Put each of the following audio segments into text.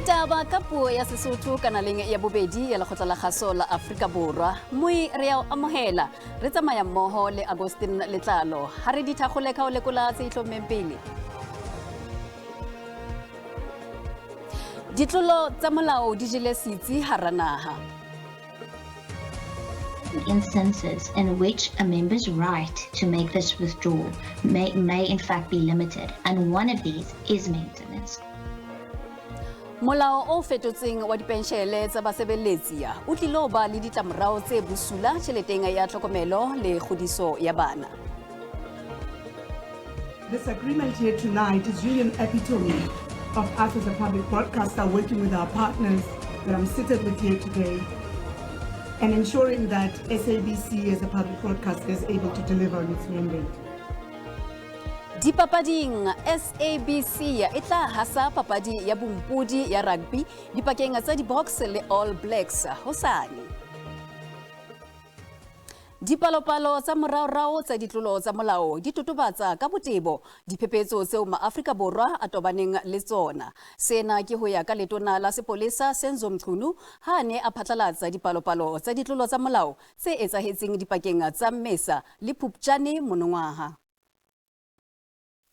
Ditaba ka puo ya Sesotho kanaleng ya bobedi ya lekgotla la kgaso la Afrika Borwa mui re a amohela re tsamaya mmoho le Agustin Letlalo ha re dithakgole ka o lekola tse itlhommeng pele. Ditlolo tsa molao di jele setsi hara naha. Instances in which a member's right to make this withdrawal may in fact be limited, and one of these is maintenance. Molao o fetotseng wa dipenshele tsa basebeletsi o tlilo ba le ditlamorao tse busula tšheleteng ya tlhokomelo le kgodiso ya bana. This agreement here tonight is really an epitome of us as a public broadcaster working with our partners that I'm seated with here today and ensuring that SABC as a public broadcaster is able to deliver on its mandate. Dipapading SABC e tla hasa papadi ya bompudi ya rugby dipakeng tsa di-Boks le All Blacks hosane. Dipalopalo tsa moraorao tsa ditlolo tsa molao di totobatsa ka botebo diphephetso tseo maAfrika Borwa a tobaneng le tsona. Sena ke ho ya ka letona la sepolesa Sesotho ha ne a phatlalatsa dipalopalo tsa ditlolo tsa molao tse etsahetseng dipakeng tsa Mmesa le Phuptjane monongwaha.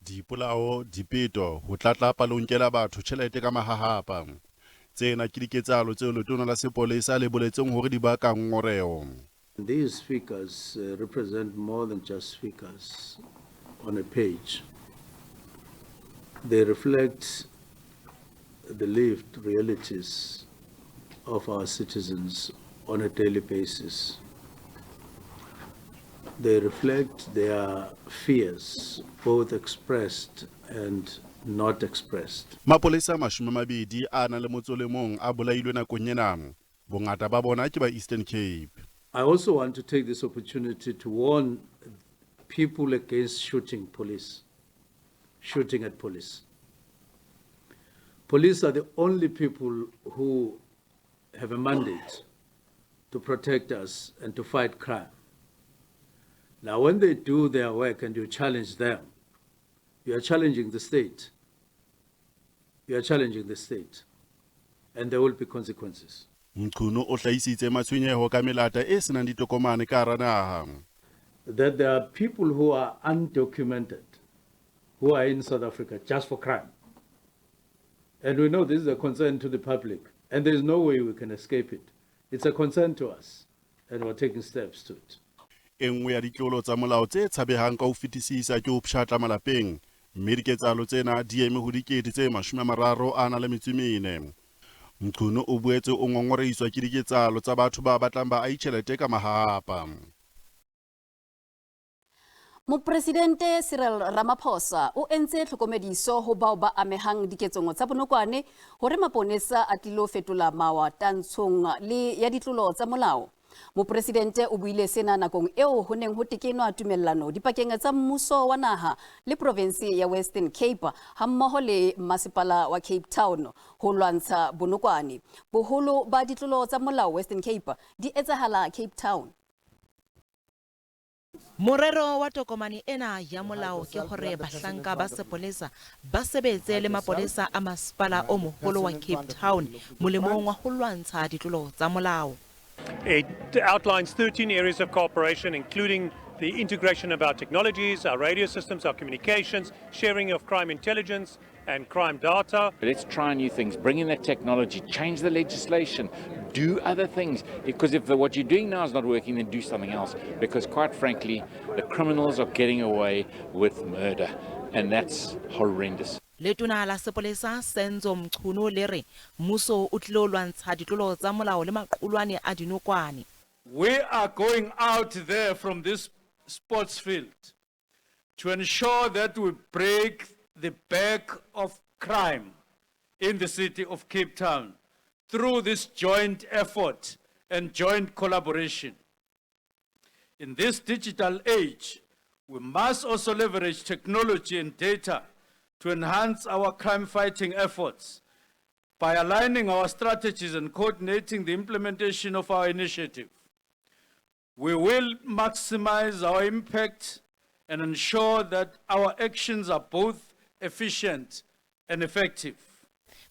Dipolao dipeto ho tlatla palonkela batho tjhelete ka mahahapa. Tsena ke diketsahalo tseo letona la sepolesa le boletseng hore di baka ngoreo. These figures represent more than just figures on a page. They reflect the lived realities of our citizens on a daily basis. They reflect their fears, both expressed and not expressed. Mapolesa mashumamabedi a na le motso le mong a bolailwe nakong ena. Bongata ba bona ke ba Eastern Cape. I also want to take this opportunity to warn people against shooting at police. Police are the only people who have a mandate to protect us and to fight crime. Now, when they do their work and you challenge them, you are challenging the state. You are challenging the state. And there will be consequences. Mqunu o hlaisitse matshwenyeho ka melata e senang ditokomane ka hara naha. That there are people who are undocumented, who are in South Africa just for crime. And we know this is a concern to the public, and there is no way we can escape it. It's a concern to us, and we're taking steps to it. Engwe ya ditlolo tsa molao tse tshabehang ka ho fetisisa ke ho pshatla malapeng, mme diketsahalo tsena di eme ho dikete tse 34. Mqunu o boetse o ngongoreiswa ke diketsahalo tsa batho ba batlang ba aitjhelete ka mahahapa. Mopresidente Cyril Ramaphosa o entse tlhokomediso ho bao ba amehang diketsong tsa bonokwane hore maponesa a tlilo fetola mawa tantshong le ya ditlolo tsa molao. Mopresidente o buile sena nakong eo ho neng ho tekenwa tumellano dipakeng tsa mmuso wa naha le province ya Western Cape hammoho le masepala wa Cape Town ho lwantsha bonokwane. Boholo ba ditlolo tsa molao Western Cape di etsahala Cape Town. Morero wa tokomane ena ya molao ke hore bahlanka ba sepolesa ba sebetse le mapolesa a masepala o moholo wa Cape Town molemong wa ho lwantsha ditlolo tsa molao. It outlines 13 areas of cooperation, including the integration of our technologies, our radio systems, our communications, sharing of crime intelligence and crime data. Let's try new things, bring in that technology, change the legislation, do other things. Because if what you're doing now is not working, then do something else. Because quite frankly, the criminals are getting away with murder, and that's horrendous. Letona la sepolesa Senzo Mqunu le re mmuso o tlilo lwantsha ditlolo tsa molao le maqulwane a dinokwane. We are going out there from this sports field to ensure that we break the back of crime in the city of Cape Town through this joint effort and joint collaboration. In this digital age, we must also leverage technology and data to enhance our crime-fighting efforts by aligning our strategies and coordinating the implementation of our initiative. We will maximize our impact and ensure that our actions are both efficient and effective.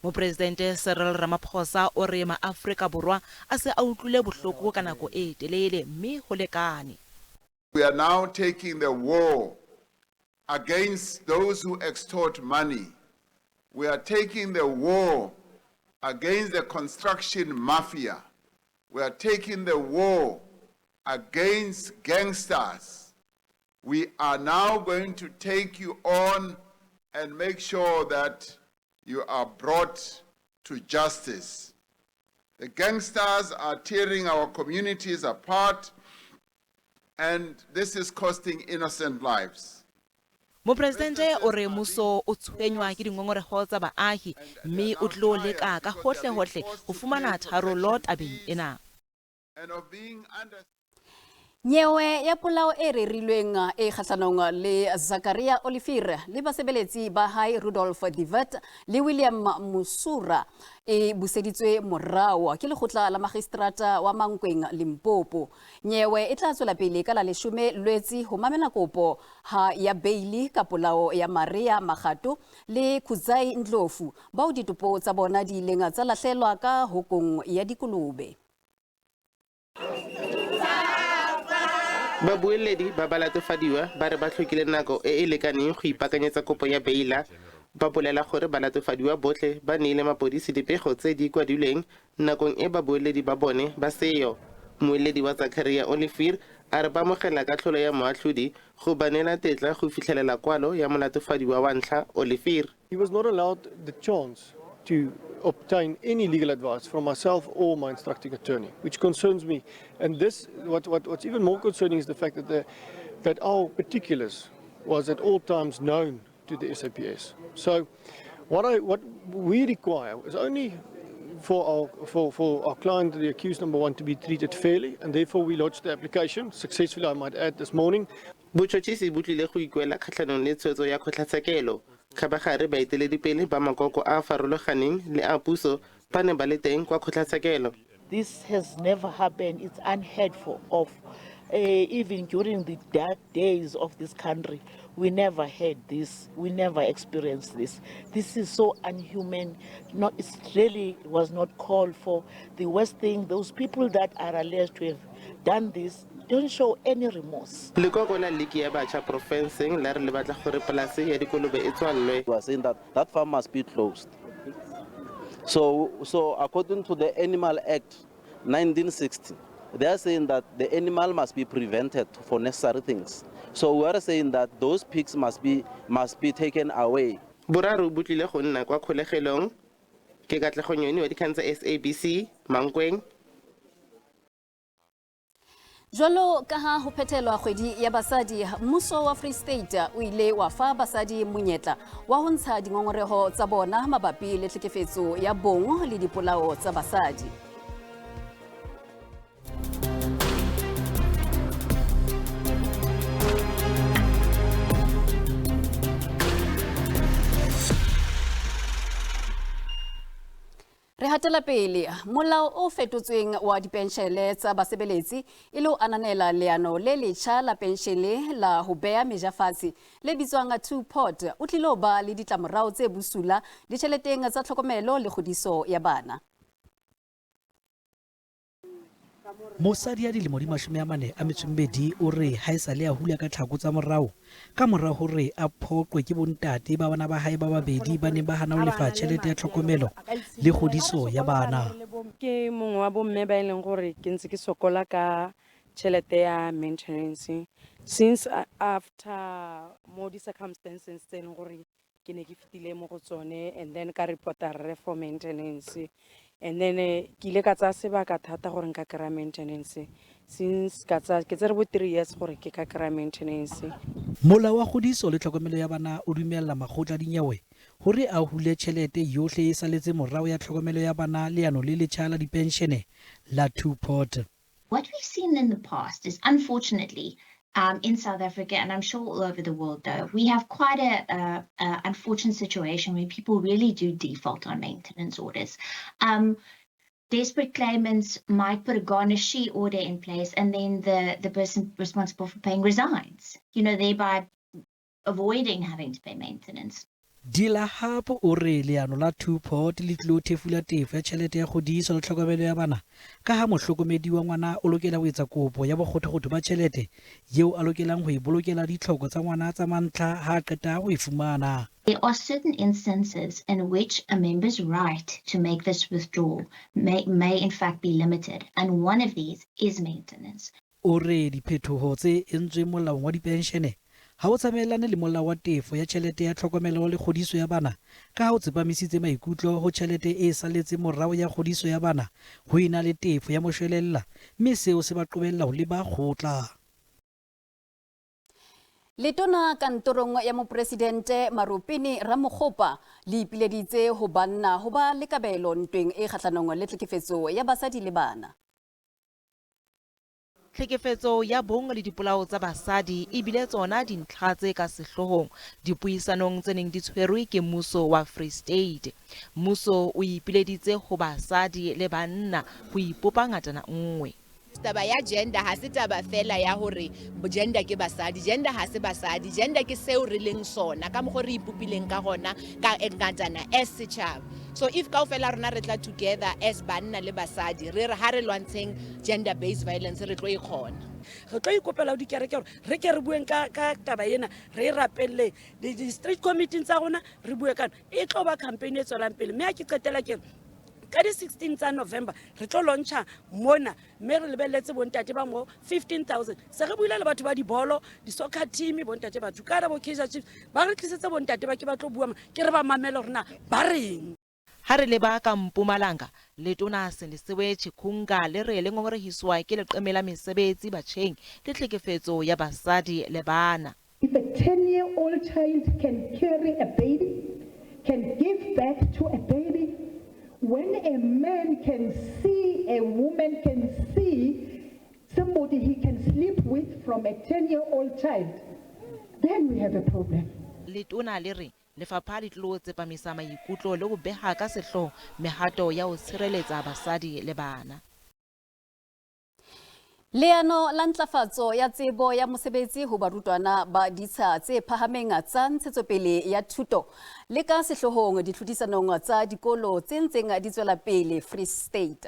Mopresidente Cyril Ramaphosa o re maAfrika Borwa a se a utlwile bohloko ka nako e telele mme ho lekane. We are now taking the war against those who extort money. We are taking the war against the construction mafia. We are taking the war against gangsters. We are now going to take you on and make sure that you are brought to justice. The gangsters are tearing our communities apart, and this is costing innocent lives. Mopresidente o re mmuso o tshwenywa ke dingongoreho tsa baahi mme o tlo leka ka hohle hohle ho fumana tharollo tabeng ena. And of being under Nyewe ya polao e rerilweng e kgahlanong le Zakaria Olivier le basebeletsi ba hae Rudolf Divet le William Musura e buseditswe morao ke lekgotla la magistrata wa Mankweng Limpopo. Nyewe e tla tswela pele ka la 10 Lwetse ho mamela kopo ha ya beili ka polao ya Maria Magato le Khuzai Ndlofu bao ditopo tsa bona di ileng tsa lahlelwa ka hokong ya dikolobe. Babueledi ba ba latofadiwa ba re ba tlhokile nako e lekaneng go ipakanyetsa kopo ya beila ba bolela gore ba latofadiwa botlhe ba neile mapodisi dipego tse di kwadilweng nakong e babueledi ba bone ba seyo. Moeledi wa Zakaria Olivier a re ba mogela ka tlholo ya moatlhodi go banela tetla go fitlhelela kwalo ya molatofadiwa wa ntlha Olivier. He was not allowed the chance to obtain any legal advice from myself or my instructing attorney, which concerns me. And this, what's even more concerning is the fact that our particulars was at all times known to the SAPS. So what we require is only for our client, the accused number 1, to be treated fairly, and therefore we lodged the application successfully, I might add, this morning. Botšhotšhisi bo tlile go ikuela kgatlhanong le tshwetso ya kgotlatshekelo. Khabagare ba eteledipele ba makoko a farologaneng le a puso ba ne ba le teng kwa kgotlatshekelo. This has never happened. It's unheard of. Even during the dark days of this country, we never had this. We never experienced this. This is so unhuman. It really was not called for. The worst thing, those people that are alleged to have done this don't show any remorse. Lekoko la liki ya batjha profenseng la re le batla gore polase ya dikolobe e tswallwe. We are saying that farm must be closed. So according to the Animal Act 1960, they are saying that the animal must be prevented for necessary things. So we are saying that those pigs must be taken away. Boraro bo tlile go nna kwa kgolegelong ke Katlego Nyoni wa dikgang tsa SABC Mankweng. Jwalo ka ha ho phethelwa kgwedi ya basadi, mmuso wa Free State o ile wa fa basadi monyetla wa ho ntsha dingongoreho tsa bona mabapi le tlhekefetso ya bong le dipolao tsa basadi. Re hatela pele molao o fetotsweng wa dipenshele tsa basebeletsi ile o ananela leano le letjha la penshele la ho bea meja fatshe le bitswang two-pot o tlilo ba le ditlamorao tse busula ditjheleteng tsa tlhokomelo le kgodiso ya bana. Mosadi ya dilemo di 42 o re ha esale a hula ka tlhako tsa morao ka mora hore a phoqwe ke bontate ba bana ba hae ba babedi ba ne ba hana ho lefa tjhelete ya tlhokomelo le kgodiso ya bana. Ke mongwe wa bomme ba ileng gore ke ntse ke sokola ka tjhelete ya maintenance since after more the circumstances tsen gore ke ne ke fitile mo go tsone, and then ka reporta re for maintenance, and then ke ile ka tsa sebaka thata gore nka kra maintenance since ka tsa ke tsere bo 3 years gore ke ka kra maintenance. Mola wa kgodiso le tlhokomelo ya bana o dumella makgotla dinyewe hore a hule tjhelete yohle e saletse morao ya tlhokomelo ya bana leano le letjha la dipenshene la two-pot. What we've seen in the past is, unfortunately, in South Africa, and I'm sure all over the world, though, we have quite a unfortunate situation where people really do default on maintenance orders. Desperate claimants might put a garnishee order in place, and then the person responsible for paying resigns, thereby avoiding having to pay maintenance. Dilahapo o re leano la two-pot le tlilo thefula tefo ya tšhelete ya kgodiso le tlhokomelo ya bana ka ha mohlokomedi wa ngwana o lokela ho etsa kopo ya bokgothokgotho ba tšhelete yeo a lokelang ho e bolokela ditlhoko tsa ngwana tsa mantlha ha a qeta ho e fumana. There are certain instances in which a member's right to make this withdrawal may in fact be limited, and one of these is maintenance. O re diphethoho tse entsweng molaong wa dipenshene ha o tsamaelane le molao wa tefo ya tšhelete ya tlhokomelo le kgodiso ya bana ka ha o tsepamisitse maikutlo ho tšhelete e saletse morao ya kgodiso ya bana ho ena le tefo ya moshwelella mme seo se ba qobella ho leba kgotla. Letona kantorong ya mopresidente Marupini Ramokgopa le ipileditse ho banna ho ba le kabelo ntweng e kgahlanong le tlhekefetso ya basadi le bana. Tlhekefetso ya bong le dipolao tsa basadi e bile tsona dintlha tse ka sehlohong dipuisanong tse neng di tshwerwe ke mmuso wa Free State. Mmuso o ipileditse ho basadi le banna ho ipopa ngatana nngwe. Taba ya gender ha se taba fela ya hore gender ke basadi, gender ha se basadi, gender ke seo re leng sona ka mokgo re ipopileng ka gona ka ngatana as setjhaba. So if kaofela rona re tla together as banna le basadi re ha re lwantsheng gender based violence re tlo ikgona. Re tlo ikopela di kereke re ke re bueng ka taba ena re rapelle di street committee tsa rona re bue ka e tlo ba campaign e tswelang pele mme a ke qetela ke ka di 16 tsa November re tlo launcha mona mme re lebelletse bontate ba mo 15,000 se re buile le batho ba di bolo di soccer team bontate ba tsukara bo Kaizer Chiefs ba re tlisetse bontate ba ke ba tlo bua ke re ba mamela rena ba reng. Ha re leba ka Mpumalanga letona Senesiwe Chikunga le re le ngongorehiswa ke leqeme la mesebetsi batjheng le tlhekefetso ya basadi le bana. If a 10-year-old child can carry a baby, can give birth to a baby, when a man can see, a woman can see somebody he can sleep with from a 10-year-old child, then we have a problem. Letona le re lefapha le tlo tsepamisa maikutlo le go beha ka sehloho mehato ya ho tshireletsa basadi le bana. Leano la ntlafatso ya tsebo ya mosebetsi ho barutwana ba ditsha tse phahameng tsa ntshetsopele ya thuto le ka sehlohong ditlhodisanong tsa dikolo tse ntseng di tswela pele Free State.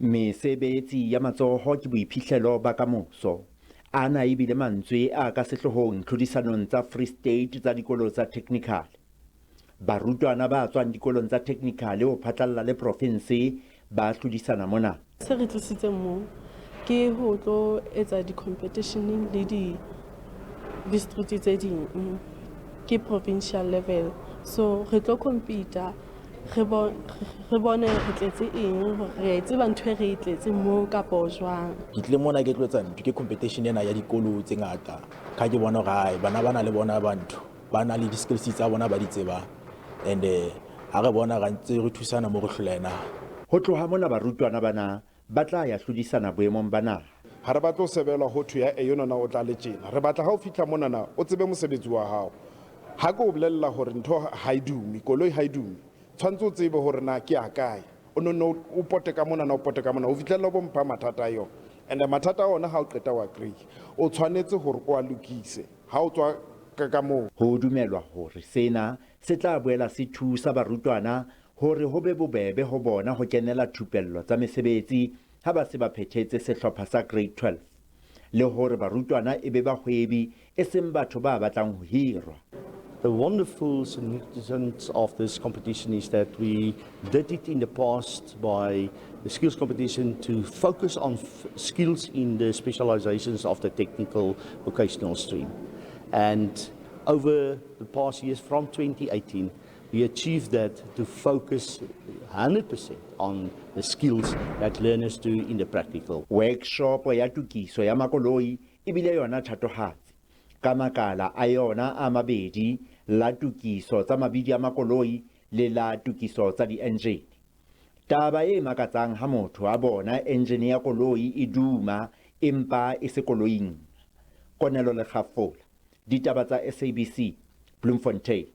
Mesebetsi ya matsoho ke boiphihlelo ba kamoso. Ana ebile mantswe a ka sehlohong tlhodisanong tsa Free State tsa dikolo tsa technical. Barutwana ba tswang dikolong tsa technical ho phatlalla le province ba tlhodisana mona. Se re tlisitse mo ke ho tlo etsa di competition le di district tse ding ke provincial level, so re tlo compete re bone re tletse eng re tseba ntwe re tletse mo ka bojwang ke tle mona ke tlotsa ntwe ke competition ena ya dikolo tse ngata ka ke bona gae bana le bona bantu bana le di-skills tsa bona ba di tseba and ha re bona ga ntse re thusana mo go hlolena ho tloha mona barutwana bana ba tla ya hlodisana boemong bana. Ha re batla ho sebela ho thu ya yona na o tla le tjena re batla ha o fihla mona na o tsebe mosebetsi wa hao ha go bolella hore ntho ha idumi koloi ha idumi tshwantse o tsebe hore na ke a kae o no o pote ka mona na o pote ka mona o fitlhela bo mpha mathata yo and mathata ona ha o qeta wa agree o tshwanetse hore o a lokise ha o tswa ka mo ho dumelwa hore sena se tla boela se thusa barutwana hore ho be bobebe ho bona ho kenela thupello tsa mesebetsi ha ba se ba phethetse sehlopha sa grade 12 le hore barutwana e be ba hwebi e seng batho ba batlang ho hirwa. The wonderful significance of this competition is that we did it in the past by the skills competition to focus on skills in the specializations of the technical vocational stream. And over the past years from 2018, we achieved that to focus 100% on the skills that learners do in the practical. Workshop ya tukiso ya makoloi ibile yona thatohatsi ka makala a yona a mabedi la tukiso tsa mabidi a makoloi le la tukiso tsa di-engine. Taba e makatsang ha motho a bona engine ya koloi e duma empa e se koloing. Konelo le Khafola, Ditaba tsa SABC, Bloemfontein.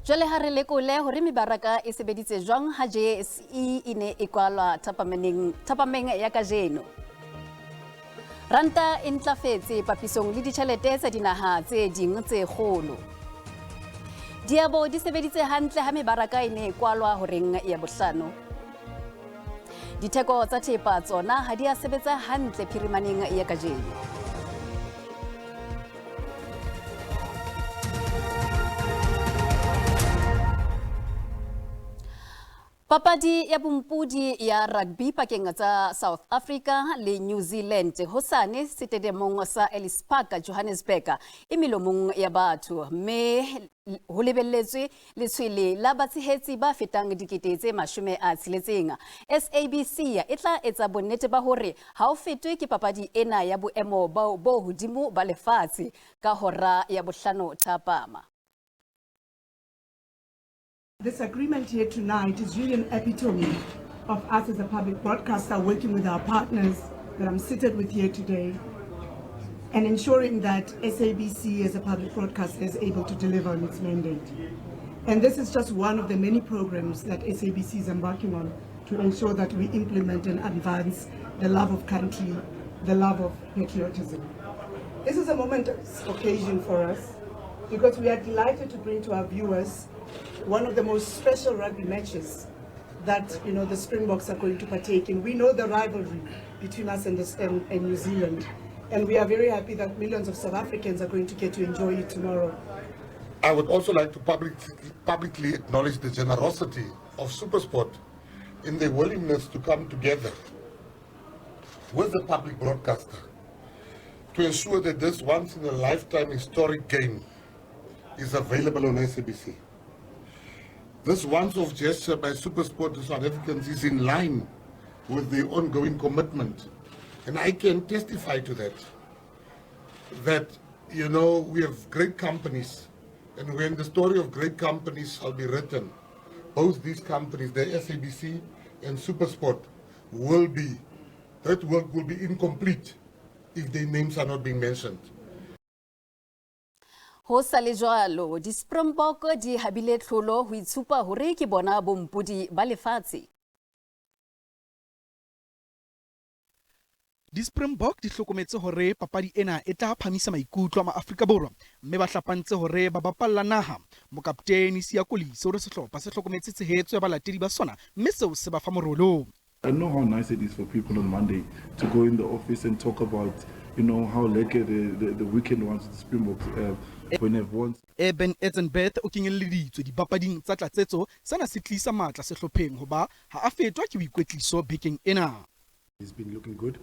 Jwale ha re lekole hore mebaraka e sebeditse jwang ha JSE e ne e kwalwa thapameng ya kajeno. Ranta e ntlafetse papisong le ditjhelete tsa dinaha tse ding tse kgolo. Diabo di sebeditse hantle ha mebaraka e ne e kwalwa horeng ya bohlano. Ditheko tsa thepa tsona ha di a sebetsa hantle phirimaneng ya kajeno. Papadi ya bompudi ya rugby pakeng tsa South Africa le New Zealand hosane stadiumong sa Ellis Park Johannesburg e milomong ya batho mme ho lebelletswe letshwele la batshehetsi ba fetang dikete tse 60. SABC e tla etsa bonnete ba hore ha o fetwe ke papadi ena ya boemo bo hodimo ba lefatshe ka hora ya bohlano thapama. This agreement here tonight is really an epitome of us as a public broadcaster working with our partners that I'm seated with here today and ensuring that SABC as a public broadcaster is able to deliver on its mandate. And this is just one of the many programs that SABC is embarking on to ensure that we implement and advance the love of country, the love of patriotism. This is a momentous occasion for us because we are delighted to bring to our viewers one of the most special rugby matches that the Springboks are going to partake in. We know the rivalry between us and New Zealand, and we are very happy that millions of South Africans are going to get to enjoy it tomorrow. I would also like to publicly acknowledge the generosity of SuperSport in their willingness to come together with the public broadcaster to ensure that this once-in-a-lifetime historic game is available on SABC. This once-off gesture by SuperSport to South Africans is in line with the ongoing commitment. And I can testify to that, we have great companies, and when the story of great companies shall be written, both these companies, the SABC and SuperSport, that work will be incomplete if their names are not being mentioned. Ho sa le jwalo, di Springbok di habile tlholo ho itshupa hore ke bona bompudi ba lefatshe. Di Springbok di hlokometse hore papadi ena e tla phamisa maikutlo a Maafrika Borwa mme ba hlapantse hore ba bapalla naha. Mokapteni Siya Kolisi hore sehlopha se hlokometse tshehetso ya balatedi ba sona mme seo se ba fa morolo. I know how nice it is for people on Monday to go in the office and talk about how lucky the weekend was the Springboks when they've won. Ben Etzenbeth o kenyeleditswe dipapading tsa tlatsetso sana se tlisa matla sehlopheng hoba ha a fetwa ke boikwetliso bekeng ena. He's been looking good.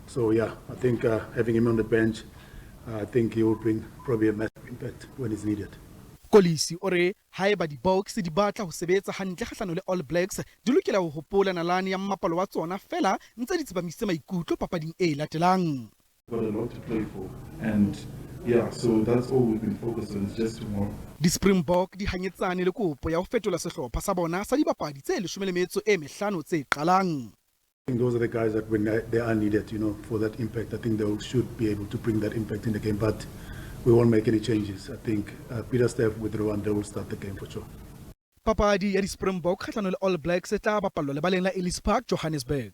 So yeah, I think having him on the bench, I think he will bring probably a massive impact when it's needed. Kolisi ore haeba di Boks di batla ho sebetsa hantle kgahlano le All Blacks di lokela ho hopola nalane ya mmapalo wa tsona fela ntse di tsebamise maikutlo papading e latelang. Got a lot to play for, and yeah, so that's all we've been focused on, is just tomorrow. Di Springbok di hanyetsane le kopo ya ho fetola sehlopha sa bona sa dibapadi tse 15 tse qalang. I think those are the guys that when they are needed, for that impact, I think they should be able to bring that impact in the game, but we won't make any changes. I think Peter Steph with Rwanda will start the game for sure. Papadi ya di Springbok kgahlano le All Blacks e tla bapallwa lebaleng la Ellis Park, Johannesburg.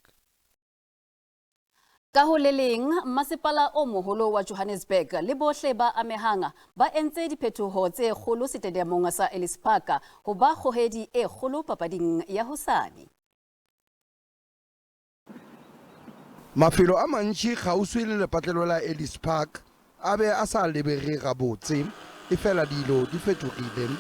Ka ho le leng, masepala o moholo wa Johannesburg le bohle ba amehanga ba entse diphetoho tse kgolo stadiumong sa Ellis Park ho ba kgohedi e kgolo papading ya hosane. Mafelo a mantši kgauswi le lepatlelo la Ellis Park a be a sa lebege gabotse e fela dilo di fetogile.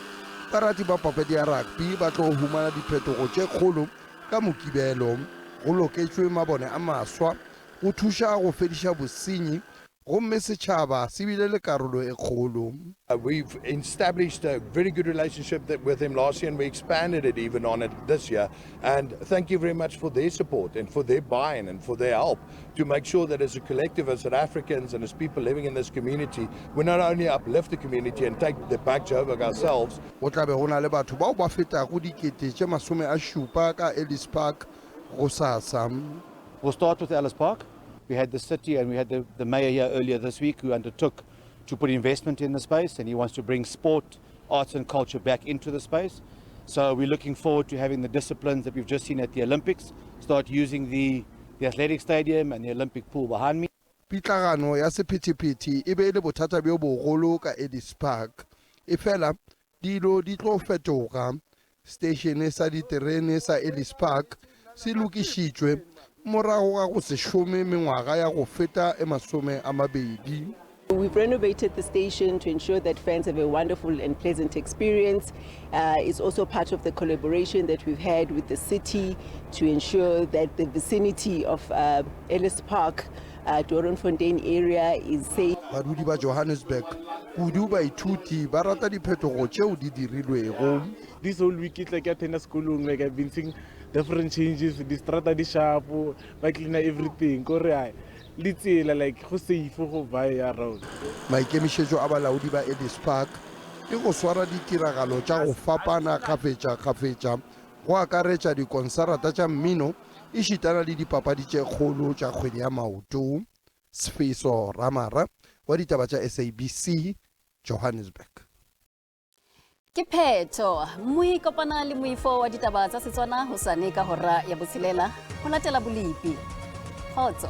Barati ba papadi ya rugby ba tlo humana diphetogo tše kgolo ka mokibelo go loketšwe mabone a maswa go thuša go fediša bosenyi gomme setšhaba se bile le karolo e kgolo. We've established a very good relationship with him last year, and we expanded it even on it this year. And thank you very much for their support and for their buy-in and for their help to make sure that as a collective, as South Africans and as people living in this community, we not only uplift the community and take the back job of ourselves. Go tla be go na le batho bao ba fetago dikete tše 70 ka Ellis Park go sasa. We'll start with Ellis Park. We had the city and we had the mayor here earlier this week who undertook to put investment in the space, and he wants to bring sport, arts and culture back into the space. So we're looking forward to having the disciplines that we've just seen at the Olympics start using the athletic stadium and the Olympic pool behind me. pitlagano ya sephethephethe e be le bothata bjo bogolo ka Ellis Park e fela dilo di tlo fetoga station sa diterene sa Ellis Park se lokišitšwe morago ga go se šome mengwaga ya go feta e masome a mabedi. We've renovated the station to ensure that fans have a wonderful and pleasant experience. It's also part of the collaboration that we've had with the city to ensure that the vicinity of Ellis Park, Doornfontein area is safe. Badudi ba Johannesburg kudu baithuti ba rata diphetogo tšeo di dirilwego. This whole week it's like at tennis school, like I've been seeing different changes, the strata di sharp, by cleaner everything. Litsela like go safe go buy around. Maikemišetšo a balaodi ba Ellis Park ke go swara ditiragalo tša go fapana kgafetša go akaretša dikonsarata tša mmino e šitana le dipapadi tše kgolo tša kgwedi ya maoto. Sefeso Ramara wa ditaba tša SABC Johannesburg. Ke phetho mui kopana le moifo wa ditaba tsa Setswana hosane ka hora ya botshelela ho latela bolipi. Kgotso.